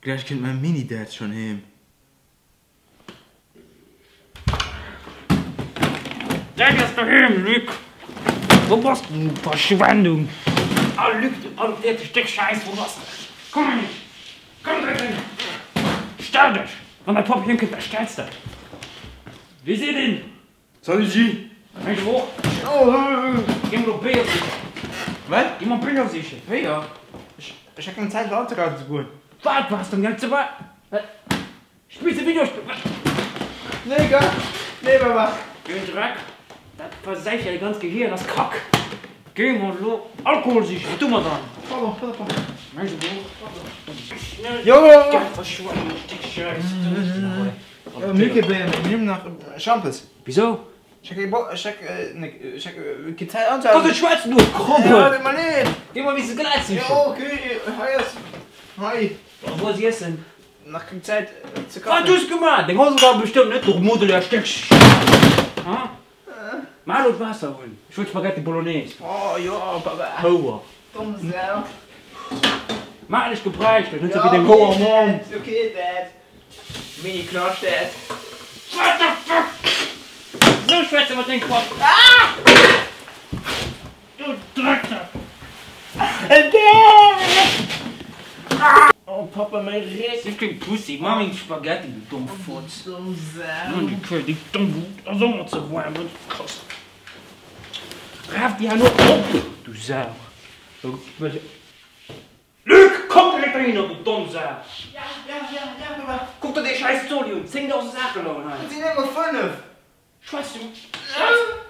Gleich kommt mein Mini-Dad schon heim. Sag es daheim, Luke! Wo bist du, Verschwendung? Ah, Luke, du alter Stück Scheiß, wo bist du? Komm nicht! Komm drin! Stell dich! Wenn mein Papa hinkommt, dann stellst du dich. Wie ist ihr denn? Salut G! Geh hoch! Oh, Geh mal auf Bier sicher! was? Geh mal Bier sicher! Hey, ja. Ich hab keine Zeit, für Autokarte zu gehen. Warte, was denn ganz dabei? Spielst du Videospiel? Nee, gar. Nee, Papa. Geh in den Dreck! Das verseicht ja ganz Gehirn, das Kack! Geh mal los! Alkohol sicher! Was tun wir dann? Papa. Geh hoch! Schnell! Jo! Geh verschwunden, Stück Scheiß! Milchbeeren, wir nehmen nach Champes. Wieso? Ich hab keine Zeit Komm, anzuhalten. du schwätzt nur! Ja, Kruppe! mal nicht. Geh mal, wie es gleich ist! Ja, okay. Hi. Wo ist jetzt denn? Nach keine Zeit zu Was hast du gemacht? Den hast du bestimmt nicht durch Mutter der Stück. Mal und Wasser holen. Ich will Spaghetti Bolognese. Oh, ja, Papa. Hauer. Dumm Sau. Mal nicht gebräucht, nicht so wie Ja, den Hauer okay, morgen. Dad. Okay, Dad. Mini Knarsch, Dad. What the fuck? So schwätze mit den Kopf. Du Drecksack. Oh, Papa, mein Riss. Ich bin Pussy. Mach mir Spaghetti, du dumm Furz. Dumm Sau. Mann, die Kühe, die dumm Wut. Da soll man zu warm und krass. Raff die ja nur auf, du Sau. Lüg, komm direkt dahin, du dumm Sau. Ja, Papa. Guck dir den scheiß Zoli und 10.000 Sachen an. Sie nehmen 5. Schweißt du?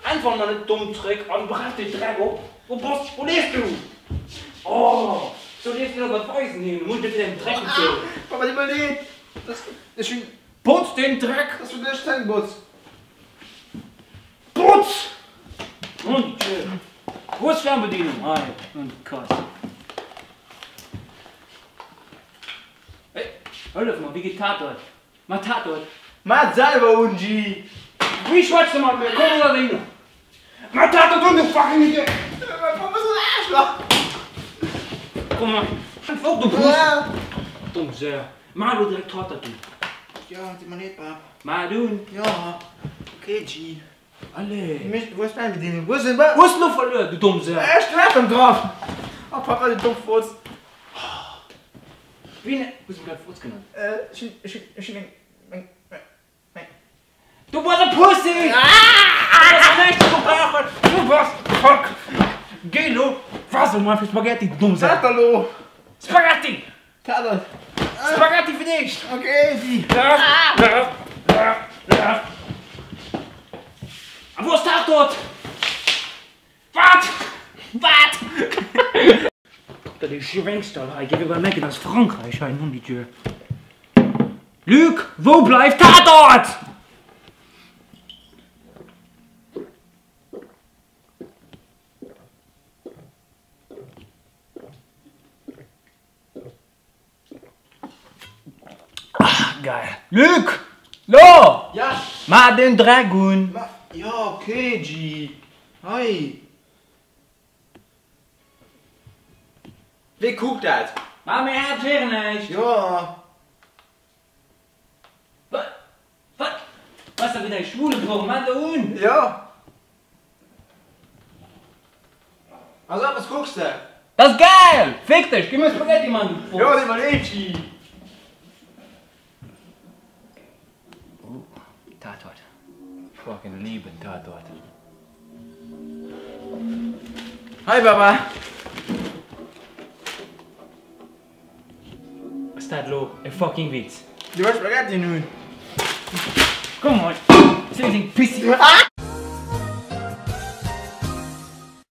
Einfach mal einen dummen Trick und brauchst den Dreck auf. Wo lebst du? Oh, so lebst du noch bei Fäusten hin. Du musst dir den Dreck erzählen. Papa, die mal nicht. Das ist schön. Putz den Dreck! Das wird der Steinbutz. Putz! Und schön. Wo ist Fernbedienung? Ah, ja. Und krass. Hey, hör mal, wie geht Tatort? Mal Tatort. Mach selber, Unji. Wie schwätzt du mal mit mir? Komm da rein. Mal Tatort und du fucking Idee. Papa ist ein Arschloch. Komm mal. Einfach du Fuß. Ja. Dumm sehr. Mal du direkt Tatort. Ja, die mal nicht, Papa. Mal du. Ja. Okay, G. Alle. Wo ist meine Bedienung? Wo ist denn Papa? Wo ist nur verloren, du dumm sehr? Er ist schon drauf. Oh, Papa, du Dummfurz. Wie ne? Wo ist denn gerade Furz genannt? Du warst ein Pussy! Du warst fuck! Geh du! Was mal für Spaghetti, du dumm Sack! Hallo. Spaghetti! Tatort. Spaghetti für dich! Okay, G. Wo ist Tatort? Was? Das ist Schwenkstall, ich gebe über Mecken aus Frankreich ein um die Tür. Luc, wo bleibt Tatort? Geil. Luc! Lo! Ja. Mach den Dragon! Ja, okay, G. Hi. Wie guckt das? Mach mir Herz hier nicht! Ja. Was? Was ist da wieder ein Schwule drauf? Mann, da unten! Ja. Also, was guckst du? Das ist geil! Fick dich! Gib mir Spaghetti, Mann! Du Ja, die mal nicht, G. Tatort. Fucking liebe Tatort. Hi, Papa. Was ist das los? Ein fucking Witz. Du willst Spaghetti nun? Komm mal! Sind Sie pissig?